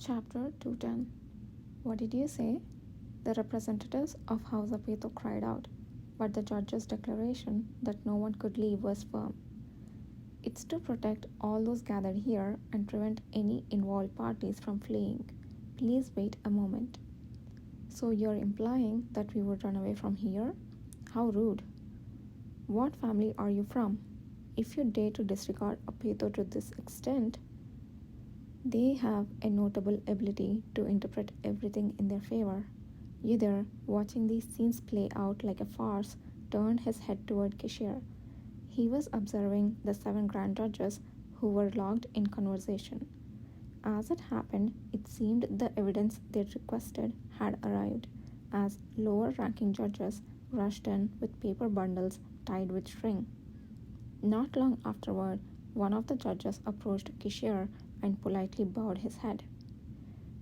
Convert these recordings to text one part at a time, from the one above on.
Chapter 210. What did you say? The representatives of House Apeto cried out, but the judge's declaration that no one could leave was firm. It's to protect all those gathered here and prevent any involved parties from fleeing. Please wait a moment. So you're implying that we would run away from here? How rude. What family are you from? If you dare to disregard Apeto to this extent, they have a notable ability to interpret everything in their favor. Either, watching these scenes play out like a farce, turned his head toward Kishir. He was observing the 7 grand judges who were locked in conversation. As it happened, it seemed the evidence they requested had arrived, as lower ranking judges rushed in with paper bundles tied with string. Not long afterward, one of the judges approached Kishir and politely bowed his head.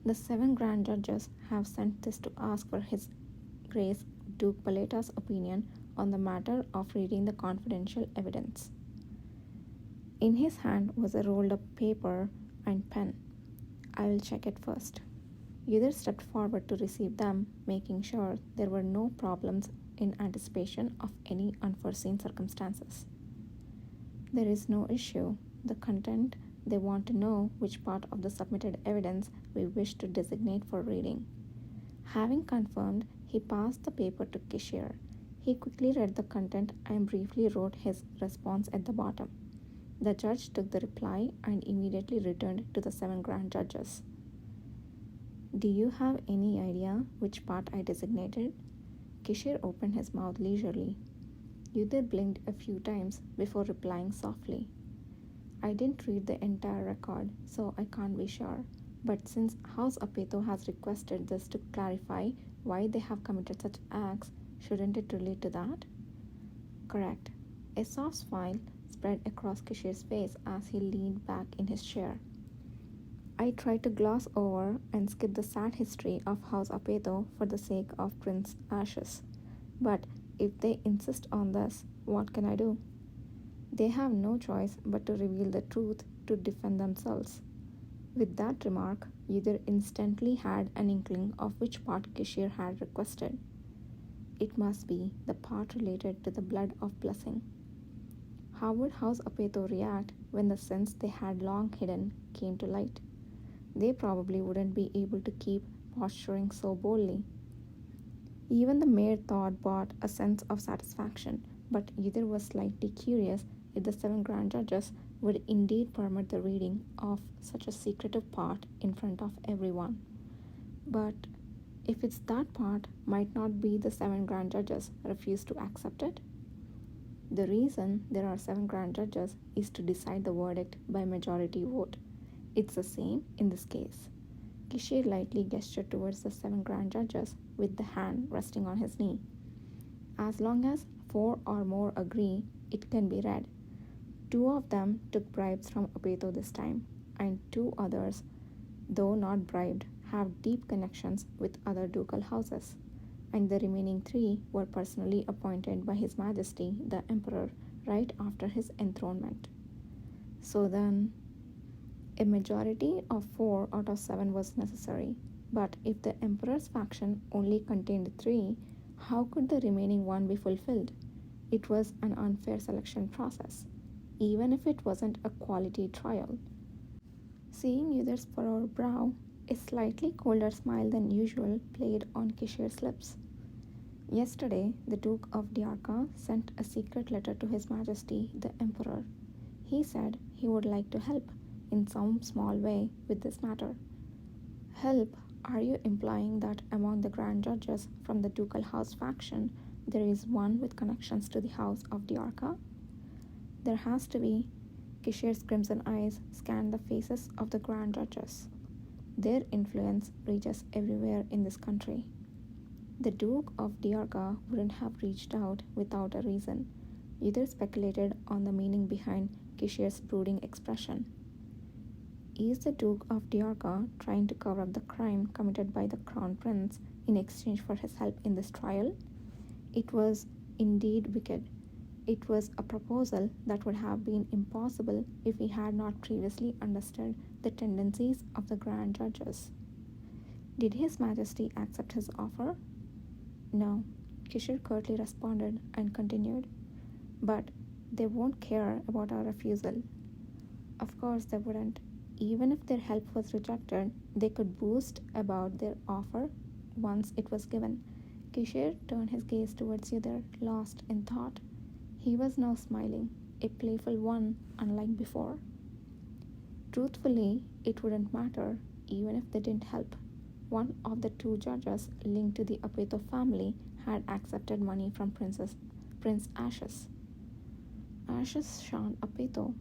The 7 grand judges have sent this to ask for His Grace Duke Paleta's opinion on the matter of reading the confidential evidence. In his hand was a rolled up paper and pen. I will check it first. Yudhir stepped forward to receive them, making sure there were no problems in anticipation of any unforeseen circumstances. There is no issue. The content, they want to know which part of the submitted evidence we wish to designate for reading. Having confirmed, he passed the paper to Kishir. He quickly read the content and briefly wrote his response at the bottom. The judge took the reply and immediately returned to the 7 grand judges. Do you have any idea which part I designated? Kishir opened his mouth leisurely. Yudhir blinked a few times before replying softly. I didn't read the entire record, so I can't be sure. But since House Apeto has requested this to clarify why they have committed such acts, shouldn't it relate to that? Correct. A soft smile spread across Kishir's face as he leaned back in his chair. I tried to gloss over and skip the sad history of House Apeto for the sake of Prince Ashes. But if they insist on this, what can I do? They have no choice but to reveal the truth to defend themselves. With that remark, Yudhir instantly had an inkling of which part Kishir had requested. It must be the part related to the blood of blessing. How would House Apeto react when the sins they had long hidden came to light? They probably wouldn't be able to keep posturing so boldly. Even the mere thought brought a sense of satisfaction, but Yudhir was slightly curious if the 7 grand judges would indeed permit the reading of such a secretive part in front of everyone. But if it's that part, might not be the 7 grand judges refuse to accept it? The reason there are 7 grand judges is to decide the verdict by majority vote. It's the same in this case. Kishir lightly gestured towards the 7 grand judges with the hand resting on his knee. As long as 4 or more agree, it can be read. 2 of them took bribes from Apeto this time, and 2 others, though not bribed, have deep connections with other ducal houses, and the remaining 3 were personally appointed by His Majesty the Emperor right after his enthronement. So then, a majority of 4 out of 7 was necessary, but if the Emperor's faction only contained 3, how could the remaining 1 be fulfilled? It was an unfair selection process, even if it wasn't a quality trial. Seeing Yudhir's furrowed brow, a slightly colder smile than usual played on Kishir's lips. Yesterday, the Duke of Diarca sent a secret letter to His Majesty the Emperor. He said he would like to help in some small way with this matter. Help? Are you implying that among the grand judges from the ducal house faction, there is one with connections to the House of Diarca? There has to be. Kishir's crimson eyes scanned the faces of the grand judges. Their influence reaches everywhere in this country. The Duke of Diarca wouldn't have reached out without a reason. Yudhir speculated on the meaning behind Kishir's brooding expression. Is the Duke of Diarca trying to cover up the crime committed by the Crown Prince in exchange for his help in this trial? It was indeed wicked. It was a proposal that would have been impossible if he had not previously understood the tendencies of the grand judges. Did His Majesty accept his offer? No, Kishore curtly responded and continued. But they won't care about our refusal. Of course they wouldn't. Even if their help was rejected, they could boast about their offer once it was given. Kishore turned his gaze towards Yudhir, lost in thought. He was now smiling, a playful one unlike before. Truthfully, it wouldn't matter, even if they didn't help. One of the two judges linked to the Apeto family had accepted money from Prince Ashes. Ashes shunned Apeto.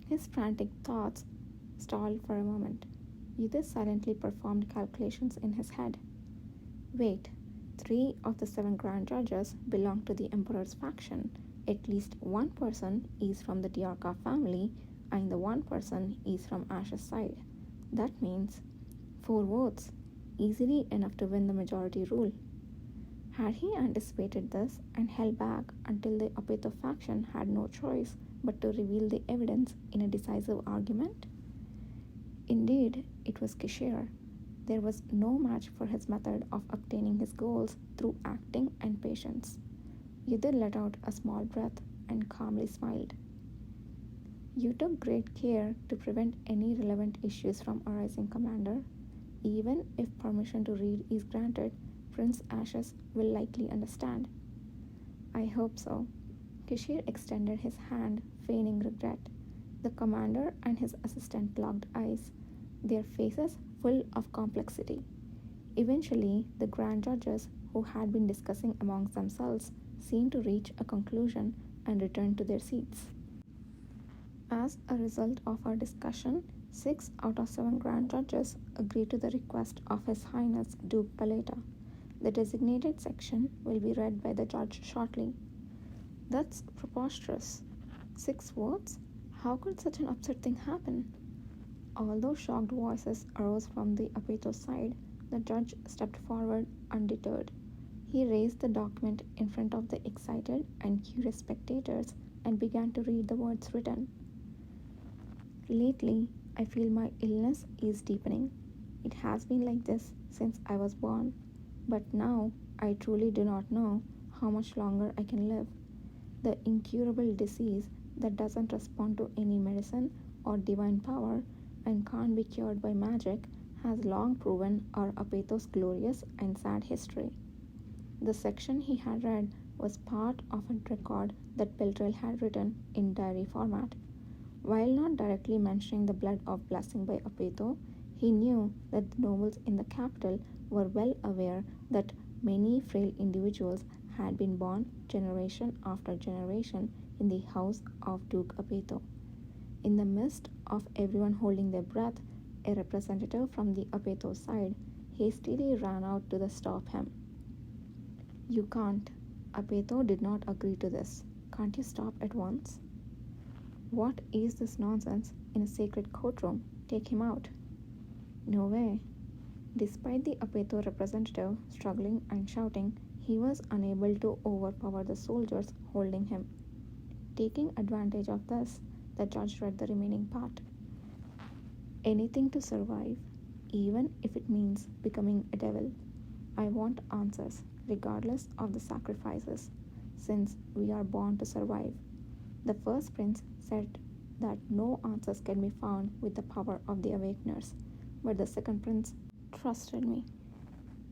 His frantic thoughts stalled for a moment. Yudhir silently performed calculations in his head. Wait, 3 of the 7 grand judges belong to the Emperor's faction. At least one person is from the Diarca family, and the one person is from Ash's side. That means 4 votes, easily enough to win the majority rule. Had he anticipated this and held back until the Apeto faction had no choice but to reveal the evidence in a decisive argument? Indeed, it was Kishore. There was no match for his method of obtaining his goals through acting and patience. Yudhir let out a small breath and calmly smiled. You took great care to prevent any relevant issues from arising, Commander. Even if permission to read is granted, Prince Ashes will likely understand. I hope so. Kishore extended his hand, feigning regret. The commander and his assistant locked eyes, their faces full of complexity. Eventually, the grand judges, who had been discussing amongst themselves, seemed to reach a conclusion and return to their seats. As a result of our discussion, 6 out of 7 grand judges agreed to the request of His Highness Duke Paleta. The designated section will be read by the judge shortly. That's preposterous. 6 votes? How could such an absurd thing happen? Although shocked voices arose from the Apeto side, the judge stepped forward undeterred. He raised the document in front of the excited and curious spectators and began to read the words written. Lately, I feel my illness is deepening. It has been like this since I was born, but now I truly do not know how much longer I can live. The incurable disease that doesn't respond to any medicine or divine power and can't be cured by magic has long proven our Apeto's glorious and sad history. The section he had read was part of a record that Beltrel had written in diary format. While not directly mentioning the blood of blessing by Apeto, he knew that the nobles in the capital were well aware that many frail individuals had been born generation after generation in the house of Duke Apeto. In the midst of everyone holding their breath, a representative from the Apeto side hastily ran out to stop him. You can't. Apeto did not agree to this. Can't you stop at once? What is this nonsense in a sacred courtroom? Take him out. No way. Despite the Apeto representative struggling and shouting, he was unable to overpower the soldiers holding him. Taking advantage of this, the judge read the remaining part. Anything to survive, even if it means becoming a devil. I want answers, regardless of the sacrifices, since we are born to survive. The first prince said that no answers can be found with the power of the awakeners, but the second prince trusted me.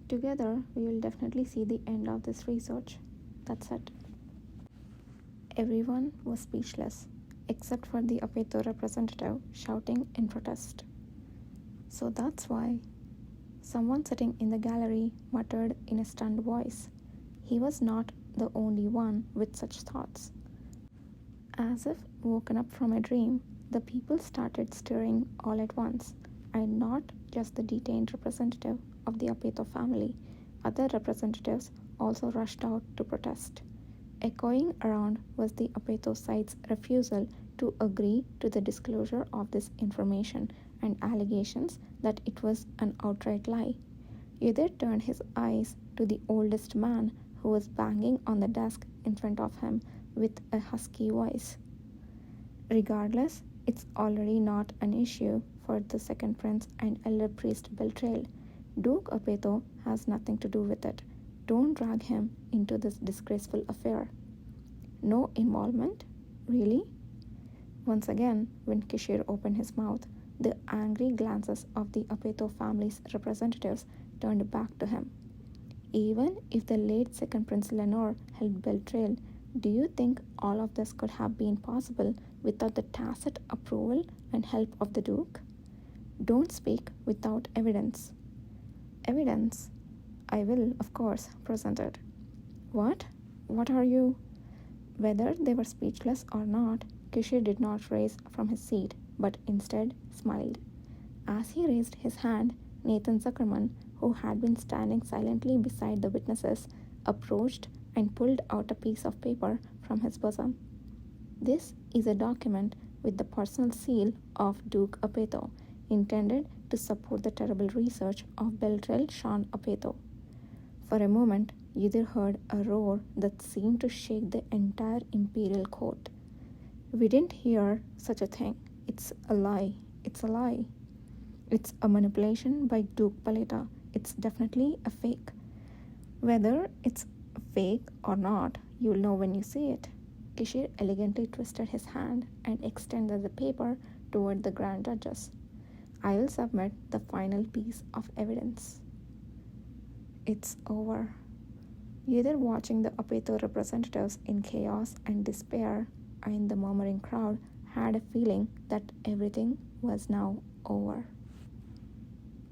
Together, we will definitely see the end of this research. That's it. Everyone was speechless, except for the Apeto representative shouting in protest. So that's why. Someone sitting in the gallery muttered in a stunned voice. He was not the only one with such thoughts. As if woken up from a dream, the people started stirring all at once, and not just the detained representative of the Apeto family. Other representatives also rushed out to protest. Echoing around was the Apeto side's refusal to agree to the disclosure of this information and allegations that it was an outright lie. Yudhir turned his eyes to the oldest man who was banging on the desk in front of him with a husky voice. Regardless, it's already not an issue for the second prince and elder priest Beltrail. Duke Apeto has nothing to do with it. Don't drag him into this disgraceful affair. No involvement? Really? Once again, when Kishir opened his mouth, the angry glances of the Apeto family's representatives turned back to him. Even if the late second Prince Lenore held Beltrail, do you think all of this could have been possible without the tacit approval and help of the Duke? Don't speak without evidence. Evidence? I will, of course, present it. What? What are you? Whether they were speechless or not, Kishir did not rise from his seat, but instead smiled. As he raised his hand, Nathan Zuckerman, who had been standing silently beside the witnesses, approached and pulled out a piece of paper from his bosom. This is a document with the personal seal of Duke Apeto, intended to support the terrible research of Beltrel Sean Apeto. For a moment, Ydir heard a roar that seemed to shake the entire imperial court. We didn't hear such a thing. It's a lie. It's a lie. It's a manipulation by Duke Paleta. It's definitely a fake. Whether it's fake or not, you'll know when you see it. Kishir elegantly twisted his hand and extended the paper toward the grand judges. I will submit the final piece of evidence. It's over. Either watching the Apeto representatives in chaos and despair and the murmuring crowd had a feeling that everything was now over.